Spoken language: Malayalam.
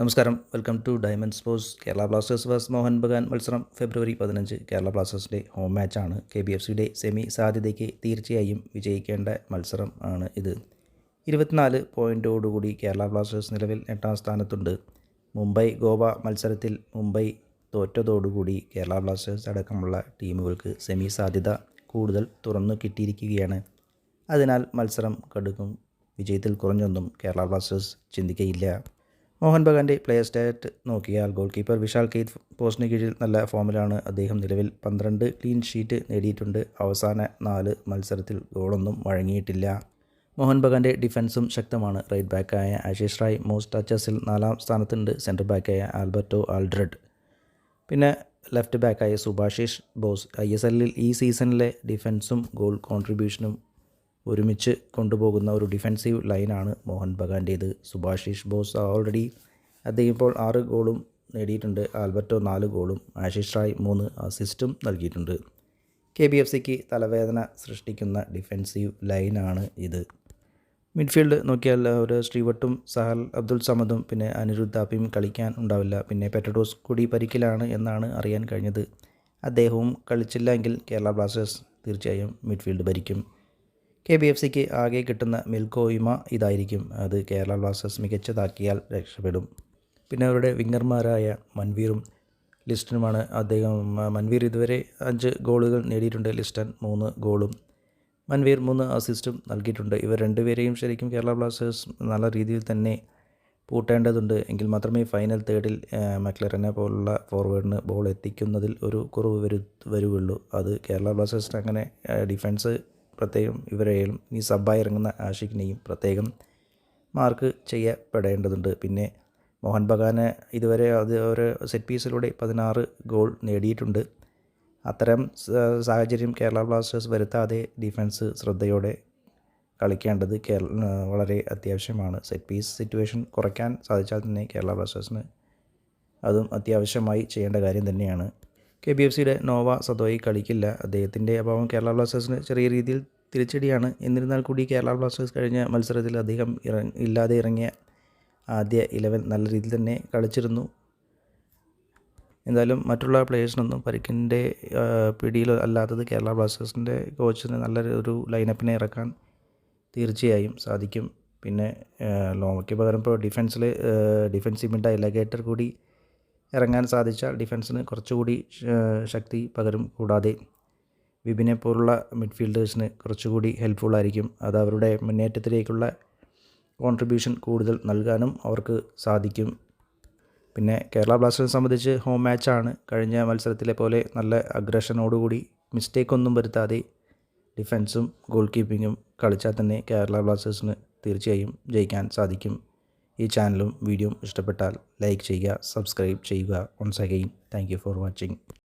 നമസ്കാരം. Welcome to diamond sports. Kerala blasters versus Mohan Bagan മത്സരം ഫെബ്രുവരി 15. കേരള ബ്ലാസ്റ്റേഴ്സിൻ്റെ ഹോം മാച്ചാണ്. KBFCയുടെ സെമി സാധ്യതയ്ക്ക് തീർച്ചയായും വിജയിക്കേണ്ട മത്സരം ആണ് ഇത്. 24 പോയിൻറ്റോടുകൂടി കേരള ബ്ലാസ്റ്റേഴ്സ് നിലവിൽ 8ാം സ്ഥാനത്തുണ്ട്. മുംബൈ ഗോവ മത്സരത്തിൽ മുംബൈ തോറ്റതോടുകൂടി കേരള ബ്ലാസ്റ്റേഴ്സ് അടക്കമുള്ള ടീമുകൾക്ക് സെമി സാധ്യത കൂടുതൽ തുറന്നു കിട്ടിയിരിക്കുകയാണ്. അതിനാൽ മത്സരം കടുക്കും. വിജയത്തിൽ കുറഞ്ഞൊന്നും കേരള ബ്ലാസ്റ്റേഴ്സ് ചിന്തിക്കയില്ല. മോഹൻ ബഗാൻ്റെ പ്ലെയർ സ്റ്റാറ്റ് നോക്കിയാൽ ഗോൾ കീപ്പർ വിശാൽ കെയ്ത്ത് പോസ്റ്റിന് കീഴിൽ നല്ല ഫോമിലാണ്. അദ്ദേഹം നിലവിൽ 12 ക്ലീൻ ഷീറ്റ് നേടിയിട്ടുണ്ട്. അവസാന 4 മത്സരത്തിൽ ഗോളൊന്നും വഴങ്ങിയിട്ടില്ല. മോഹൻ ബഗാൻ്റെ ഡിഫൻസും ശക്തമാണ്. റൈറ്റ് ബാക്കായ ആശിഷ് റായ് മോസ്റ്റ് ടച്ചസിൽ 4ാം സ്ഥാനത്തുണ്ട്. സെൻറ്റർ ബാക്കായ ആൽബർട്ടോ ആൾഡ്രഡ്, പിന്നെ ലെഫ്റ്റ് ബാക്കായ സുഭാഷിഷ് ബോസ്. ISL ഈ സീസണിലെ ഡിഫൻസും ഗോൾ കോൺട്രിബ്യൂഷനും ഒരുമിച്ച് കൊണ്ടുപോകുന്ന ഒരു ഡിഫൻസീവ് ലൈനാണ് മോഹൻ ബഗാൻ്റേത്. സുഭാഷിഷ് ബോസ് അദ്ദേഹം ഇപ്പോൾ 6 ഗോളും നേടിയിട്ടുണ്ട്. ആൽബർട്ടോ 4 ഗോളും ആശിഷ് റായ് 3 അസിസ്റ്റും നൽകിയിട്ടുണ്ട്. KBFCക്ക് തലവേദന സൃഷ്ടിക്കുന്ന ഡിഫൻസീവ് ലൈനാണ് ഇത്. മിഡ്ഫീൽഡ് നോക്കിയാൽ ഒരു ശ്രീവട്ടും സഹൽ അബ്ദുൾ സമദും പിന്നെ അനിരുദ്ധ് താപ്പിയും കളിക്കാൻ ഉണ്ടാവില്ല. പിന്നെ പെറ്റഡോസ് കൂടി പരിക്കിലാണ് എന്നാണ് അറിയാൻ കഴിഞ്ഞത്. അദ്ദേഹവും കളിച്ചില്ല എങ്കിൽ കേരള ബ്ലാസ്റ്റേഴ്സ് തീർച്ചയായും മിഡ്ഫീൽഡ് ഭരിക്കും. KBFCക്ക് ആകെ കിട്ടുന്ന മേൽക്കോയ്മ ഇതായിരിക്കും. അത് കേരള ബ്ലാസ്റ്റേഴ്സ് മികച്ചതാക്കിയാൽ രക്ഷപ്പെടും. പിന്നെ അവരുടെ വിങ്ങർമാരായ മൻവീറും ലിസ്റ്റനുമാണ്. മൻവീർ ഇതുവരെ 5 ഗോളുകൾ നേടിയിട്ടുണ്ട്. ലിസ്റ്റൻ 3 ഗോളും മൻവീർ 3 അസിസ്റ്റും നൽകിയിട്ടുണ്ട്. ഇവർ രണ്ടുപേരെയും ശരിക്കും കേരള ബ്ലാസ്റ്റേഴ്സ് നല്ല രീതിയിൽ തന്നെ പൂട്ടേണ്ടതുണ്ട്. എങ്കിൽ മാത്രമേ ഫൈനൽ തേർഡിൽ മക്ലറനെ പോലുള്ള ഫോർവേഡിന് ബോൾ എത്തിക്കുന്നതിൽ ഒരു കുറവ് വരുള്ളൂ. അത് കേരള ബ്ലാസ്റ്റേഴ്സിന് അങ്ങനെ ഡിഫൻസ് പ്രത്യേകം ഇവരെയും ഈ സബ്ബായി ഇറങ്ങുന്ന ആഷിഖിനെയും പ്രത്യേകം മാർക്ക് ചെയ്യപ്പെടേണ്ടതുണ്ട്. പിന്നെ മോഹൻ ബഗാന് ഇതുവരെ ഒരു സെറ്റ് പീസിലൂടെ 16 ഗോൾ നേടിയിട്ടുണ്ട്. അത്തരം സാഹചര്യം കേരള ബ്ലാസ്റ്റേഴ്സ് വരുത്താതെ ഡിഫൻസ് ശ്രദ്ധയോടെ കളിക്കേണ്ടത് വളരെ അത്യാവശ്യമാണ്. സെറ്റ് പീസ് സിറ്റുവേഷൻ കുറയ്ക്കാൻ സാധിച്ചാൽ തന്നെ കേരള ബ്ലാസ്റ്റേഴ്സിന് അതും അത്യാവശ്യമായി ചെയ്യേണ്ട കാര്യം തന്നെയാണ്. KBFCയുടെ നോവ സദോയി കളിക്കില്ല. അദ്ദേഹത്തിൻ്റെ അഭാവം കേരള ബ്ലാസ്റ്റേഴ്സിന് ചെറിയ രീതിയിൽ തിരിച്ചടിയാണ്. എന്നിരുന്നാൽ കൂടി കേരള ബ്ലാസ്റ്റേഴ്സ് കഴിഞ്ഞ മത്സരത്തിൽ അദ്ദേഹം ഇല്ലാതെ ഇറങ്ങിയ ആദ്യ 11 നല്ല രീതിയിൽ തന്നെ കളിച്ചിരുന്നു. എന്തായാലും മറ്റുള്ള പ്ലേയേഴ്സിനൊന്നും പരിക്കിൻ്റെ പിടിയിൽ അല്ലാത്തത് കേരള ബ്ലാസ്റ്റേഴ്സിൻ്റെ കോച്ചിന് നല്ലൊരു ലൈനപ്പിനെ ഇറക്കാൻ തീർച്ചയായും സാധിക്കും. പിന്നെ ലോമയ്ക്ക് പകരം ഇപ്പോൾ ഡിഫൻസീവ് മിഡ് എലഗേറ്റർ കൂടി ഇറങ്ങാൻ സാധിച്ചാൽ ഡിഫൻസിന് കുറച്ചുകൂടി ശക്തി പകരും. കൂടാതെ വിപിനെ പോലുള്ള മിഡ്ഫീൽഡേഴ്സിന് കുറച്ചുകൂടി ഹെൽപ്ഫുള്ളായിരിക്കും. അത് അവരുടെ മുന്നേറ്റത്തിലേക്കുള്ള കോൺട്രിബ്യൂഷൻ കൂടുതൽ നൽകാനും അവർക്ക് സാധിക്കും. പിന്നെ കേരള ബ്ലാസ്റ്റേഴ്സിനെ സംബന്ധിച്ച് ഹോം മാച്ചാണ്. കഴിഞ്ഞ മത്സരത്തിലെ പോലെ നല്ല അഗ്രഷനോടുകൂടി മിസ്റ്റേക്കൊന്നും വരുത്താതെ ഡിഫൻസും ഗോൾ കീപ്പിങ്ങും കളിച്ചാൽ തന്നെ കേരള ബ്ലാസ്റ്റേഴ്സിന് തീർച്ചയായും ജയിക്കാൻ സാധിക്കും. ഈ ചാനലും വീഡിയോയും ഇഷ്ടപ്പെട്ടാൽ ലൈക്ക് ചെയ്യുക, സബ്സ്ക്രൈബ് ചെയ്യുക. Once again thank you for watching.